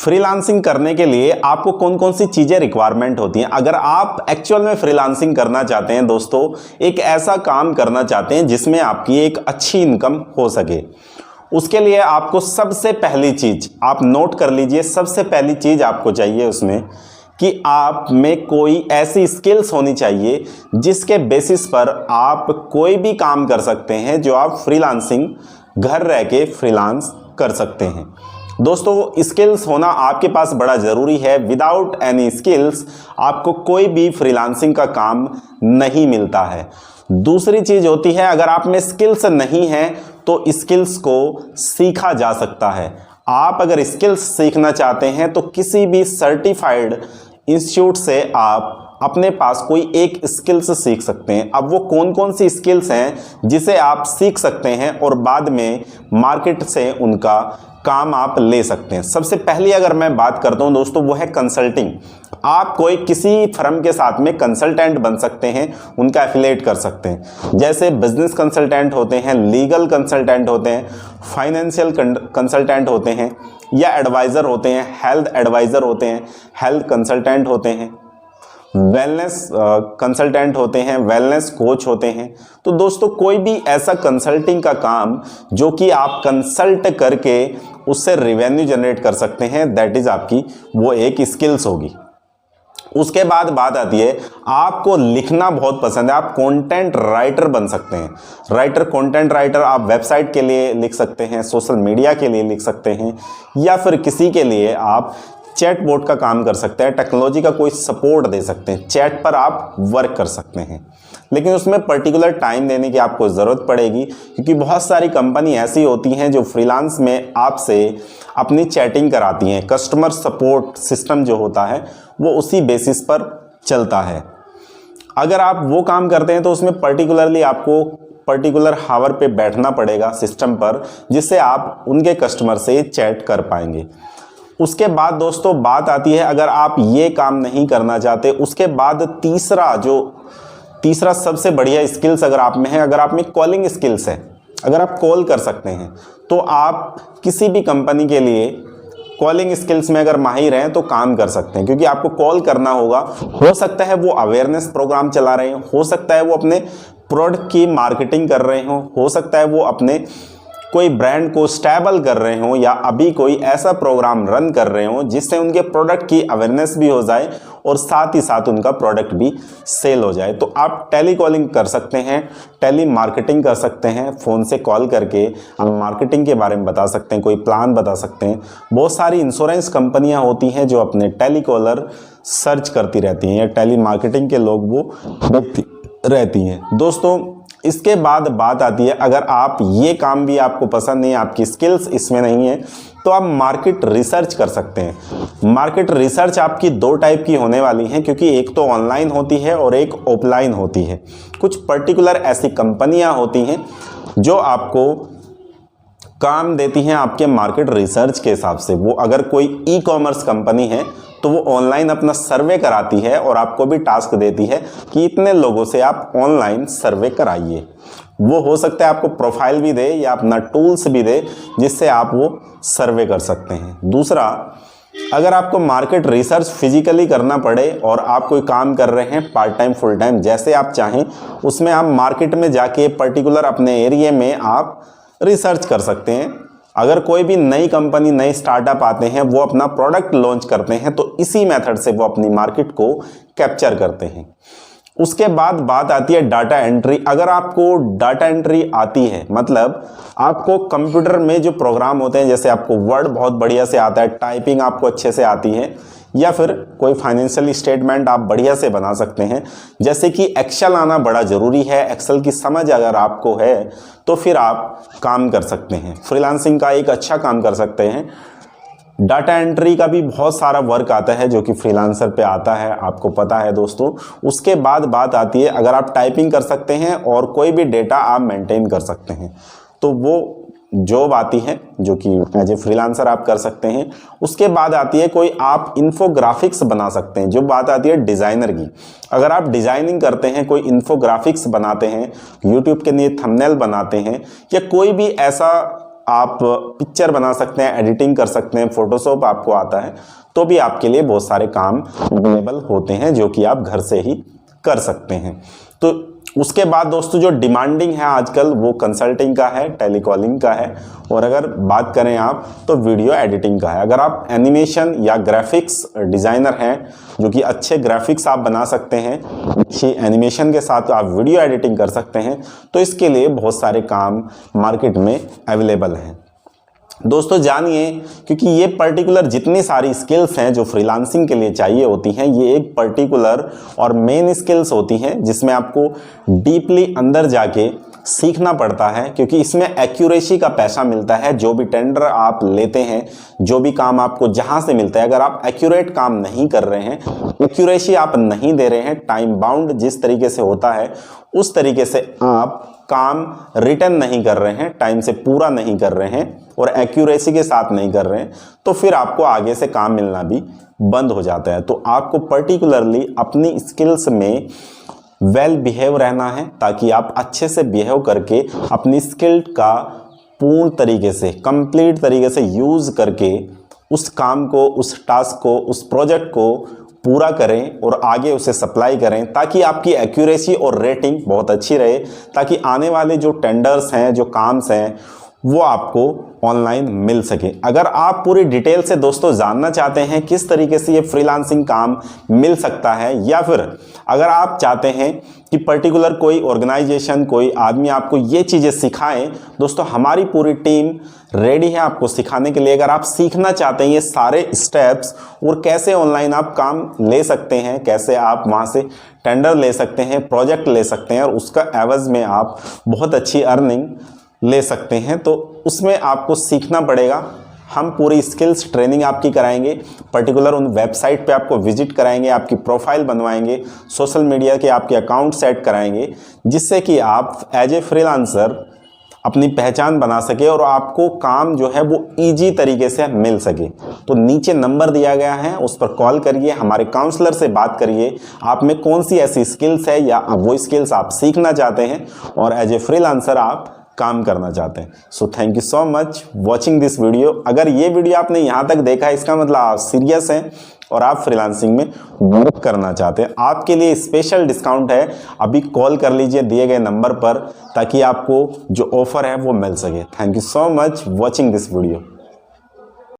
Freelancing करने के लिए आपको कौन कौन सी चीज़ें रिक्वायरमेंट होती हैं। अगर आप एक्चुअल में फ्रीलांसिंग करना चाहते हैं दोस्तों, एक ऐसा काम करना चाहते हैं जिसमें आपकी एक अच्छी इनकम हो सके, उसके लिए आपको सबसे पहली चीज़ आप नोट कर लीजिए। सबसे पहली चीज़ आपको चाहिए उसमें कि आप में कोई ऐसी स्किल्स होनी चाहिए जिसके बेसिस पर आप कोई भी काम कर सकते हैं, जो आप फ्रीलांसिंग घर रह के फ्रीलांस कर सकते हैं। दोस्तों, स्किल्स होना आपके पास बड़ा ज़रूरी है। विदाउट एनी स्किल्स आपको कोई भी फ्रीलांसिंग का काम नहीं मिलता है। दूसरी चीज़ होती है, अगर आप में स्किल्स नहीं है तो स्किल्स को सीखा जा सकता है। आप अगर स्किल्स सीखना चाहते हैं तो किसी भी सर्टिफाइड इंस्टीट्यूट से आप अपने पास कोई एक स्किल्स सीख सकते हैं। अब वो कौन कौन सी स्किल्स हैं जिसे आप सीख सकते हैं और बाद में मार्केट से उनका काम आप ले सकते हैं। सबसे पहली अगर मैं बात करता हूं दोस्तों, वो है कंसल्टिंग। आप कोई किसी फर्म के साथ में कंसल्टेंट बन सकते हैं, उनका एफिलिएट कर सकते हैं। जैसे बिजनेस कंसल्टेंट होते हैं, लीगल कंसल्टेंट होते हैं, फाइनेंशियल कंसल्टेंट होते हैं, या एडवाइज़र होते हैं, हेल्थ एडवाइज़र होते हैं, हेल्थ कंसल्टेंट होते हैं, वेलनेस कंसल्टेंट होते हैं, वेलनेस कोच होते हैं। तो दोस्तों, कोई भी ऐसा कंसल्टिंग का काम जो कि आप कंसल्ट करके उससे रेवेन्यू जनरेट कर सकते हैं, दैट इज़ आपकी वो एक स्किल्स होगी। उसके बाद बात आती है, आपको लिखना बहुत पसंद है, आप कंटेंट राइटर बन सकते हैं। कंटेंट राइटर आप वेबसाइट के लिए लिख सकते हैं, सोशल मीडिया के लिए लिख सकते हैं, या फिर किसी के लिए आप चैट बोट का काम कर सकते हैं, टेक्नोलॉजी का कोई सपोर्ट दे सकते हैं, चैट पर आप वर्क कर सकते हैं। लेकिन उसमें पर्टिकुलर टाइम देने की आपको ज़रूरत पड़ेगी, क्योंकि बहुत सारी कंपनी ऐसी होती हैं जो फ्रीलांस में आपसे अपनी चैटिंग कराती हैं। कस्टमर सपोर्ट सिस्टम जो होता है वो उसी बेसिस पर चलता है। अगर आप वो काम करते हैं तो उसमें पर्टिकुलरली आपको पर्टिकुलर हावर पे बैठना पड़ेगा सिस्टम पर, जिससे आप उनके कस्टमर से चैट कर पाएंगे। उसके बाद दोस्तों बात आती है, अगर आप ये काम नहीं करना चाहते, उसके बाद तीसरा सबसे बढ़िया स्किल्स अगर आप में है, अगर आप में कॉलिंग स्किल्स है, अगर आप कॉल कर सकते हैं, तो आप किसी भी कंपनी के लिए कॉलिंग स्किल्स में अगर माहिर हैं तो काम कर सकते हैं। क्योंकि आपको कॉल करना होगा, हो सकता है वो अवेयरनेस प्रोग्राम चला रहे हो सकता है वो अपने प्रोडक्ट की मार्केटिंग कर रहे हो सकता है वो अपने कोई ब्रांड को स्टेबल कर रहे हो, या अभी कोई ऐसा प्रोग्राम रन कर रहे हो जिससे उनके प्रोडक्ट की अवेयरनेस भी हो जाए और साथ ही साथ उनका प्रोडक्ट भी सेल हो जाए। तो आप टेली कॉलिंग कर सकते हैं, टेली मार्केटिंग कर सकते हैं। फ़ोन से कॉल करके आप मार्केटिंग के बारे में बता सकते हैं, कोई प्लान बता सकते हैं। बहुत सारी इंश्योरेंस कंपनियां होती हैं जो अपने टेली कॉलर सर्च करती रहती हैं, या टेली मार्केटिंग के लोग वो देखती रहती हैं। दोस्तों, इसके बाद बात आती है, अगर आप ये काम भी आपको पसंद नहीं है, आपकी स्किल्स इसमें नहीं है, तो आप मार्केट रिसर्च कर सकते हैं। मार्केट रिसर्च आपकी दो टाइप की होने वाली है, क्योंकि एक तो ऑनलाइन होती है और एक ऑफलाइन होती है। कुछ पर्टिकुलर ऐसी कंपनियां होती हैं जो आपको काम देती हैं आपके मार्केट रिसर्च के हिसाब से। वो अगर कोई ई कॉमर्स कंपनी है तो वो ऑनलाइन अपना सर्वे कराती है और आपको भी टास्क देती है कि इतने लोगों से आप ऑनलाइन सर्वे कराइए। वो हो सकता है आपको प्रोफाइल भी दे या अपना टूल्स भी दे, जिससे आप वो सर्वे कर सकते हैं। दूसरा, अगर आपको मार्केट रिसर्च फिजिकली करना पड़े और आप कोई काम कर रहे हैं पार्ट टाइम फुल टाइम, जैसे आप चाहें, उसमें आप मार्केट में जाके पर्टिकुलर अपने एरिया में आप रिसर्च कर सकते हैं। अगर कोई भी नई कंपनी, नई स्टार्टअप आते हैं, वो अपना प्रोडक्ट लॉन्च करते हैं, तो इसी मेथड से वो अपनी मार्केट को कैप्चर करते हैं। उसके बाद बात आती है डाटा एंट्री। अगर आपको डाटा एंट्री आती है, मतलब आपको कंप्यूटर में जो प्रोग्राम होते हैं, जैसे आपको वर्ड बहुत बढ़िया से आता है, टाइपिंग आपको अच्छे से आती है, या फिर कोई फाइनेंशियल स्टेटमेंट आप बढ़िया से बना सकते हैं, जैसे कि एक्सेल आना बड़ा ज़रूरी है। एक्सेल की समझ अगर आपको है तो फिर आप काम कर सकते हैं, फ्रीलांसिंग का एक अच्छा काम कर सकते हैं। डाटा एंट्री का भी बहुत सारा वर्क आता है जो कि फ्रीलांसर पे आता है, आपको पता है दोस्तों। उसके बाद बात आती है, अगर आप टाइपिंग कर सकते हैं और कोई भी डेटा आप मेंटेन कर सकते हैं, तो वो जॉब आती है जो कि एज ए फ्रीलांसर आप कर सकते हैं। उसके बाद आती है कोई आप इन्फोग्राफिक्स बना सकते हैं, जो बात आती है डिज़ाइनर की। अगर आप डिज़ाइनिंग करते हैं, कोई इन्फोग्राफिक्स बनाते हैं, यूट्यूब के लिए थंबनेल बनाते हैं, या कोई भी ऐसा आप पिक्चर बना सकते हैं, एडिटिंग कर सकते हैं, फोटोशॉप आपको आता है, तो भी आपके लिए बहुत सारे काम अवेलेबल होते हैं जो कि आप घर से ही कर सकते हैं। तो उसके बाद दोस्तों जो डिमांडिंग है आजकल वो कंसल्टिंग का है, टेलीकॉलिंग का है, और अगर बात करें आप तो वीडियो एडिटिंग का है। अगर आप एनिमेशन या ग्राफिक्स डिज़ाइनर हैं जो कि अच्छे ग्राफिक्स आप बना सकते हैं, अच्छी एनिमेशन के साथ आप वीडियो एडिटिंग कर सकते हैं, तो इसके लिए बहुत सारे काम मार्केट में अवेलेबल हैं। दोस्तों जानिए, क्योंकि ये पर्टिकुलर जितनी सारी स्किल्स हैं जो फ्रीलांसिंग के लिए चाहिए होती हैं, ये एक पर्टिकुलर और मेन स्किल्स होती हैं जिसमें आपको डीपली अंदर जाके सीखना पड़ता है, क्योंकि इसमें एक्यूरेसी का पैसा मिलता है। जो भी टेंडर आप लेते हैं, जो भी काम आपको जहां से मिलता है, अगर आप एक्यूरेट काम नहीं कर रहे हैं, एक्यूरेसी आप नहीं दे रहे हैं, टाइम बाउंड जिस तरीके से होता है उस तरीके से आप काम रिटर्न नहीं कर रहे हैं, टाइम से पूरा नहीं कर रहे हैं और एक्यूरेसी के साथ नहीं कर रहे हैं, तो फिर आपको आगे से काम मिलना भी बंद हो जाता है। तो आपको पर्टिकुलरली अपनी स्किल्स में वेल बिहेव रहना है, ताकि आप अच्छे से बिहेव करके अपनी स्किल का पूर्ण तरीके से, कंप्लीट तरीके से यूज़ करके उस काम को, उस टास्क को, उस प्रोजेक्ट को पूरा करें और आगे उसे सप्लाई करें, ताकि आपकी एक्यूरेसी और रेटिंग बहुत अच्छी रहे, ताकि आने वाले जो टेंडर्स हैं, जो काम्स हैं, वो आपको ऑनलाइन मिल सके। अगर आप पूरी डिटेल से दोस्तों जानना चाहते हैं किस तरीके से ये फ्रीलांसिंग काम मिल सकता है, या फिर अगर आप चाहते हैं कि पर्टिकुलर कोई ऑर्गेनाइजेशन, कोई आदमी आपको ये चीज़ें सिखाएं, दोस्तों हमारी पूरी टीम रेडी है आपको सिखाने के लिए। अगर आप सीखना चाहते हैं ये सारे स्टेप्स और कैसे ऑनलाइन आप काम ले सकते हैं, कैसे आप वहाँ से टेंडर ले सकते हैं, प्रोजेक्ट ले सकते हैं और उसका एवज में आप बहुत अच्छी अर्निंग ले सकते हैं, तो उसमें आपको सीखना पड़ेगा। हम पूरी स्किल्स ट्रेनिंग आपकी कराएंगे, पर्टिकुलर उन वेबसाइट पे आपको विजिट कराएंगे, आपकी प्रोफाइल बनवाएंगे, सोशल मीडिया के आपके अकाउंट सेट कराएंगे, जिससे कि आप एज ए फ्रीलांसर अपनी पहचान बना सके और आपको काम जो है वो ईजी तरीके से मिल सके। तो नीचे नंबर दिया गया है, उस पर कॉल करिए, हमारे काउंसलर से बात करिए, आप में कौन सी ऐसी स्किल्स है या वो स्किल्स आप सीखना चाहते हैं और एज ए फ्रीलांसर आप काम करना चाहते हैं। So thank you so much watching this video. अगर ये वीडियो आपने यहाँ तक देखा है, इसका मतलब आप सीरियस हैं और आप फ्रीलांसिंग में वर्क करना चाहते हैं। आपके लिए स्पेशल डिस्काउंट है, अभी कॉल कर लीजिए दिए गए नंबर पर, ताकि आपको जो ऑफर है वो मिल सके। Thank you so much watching this video.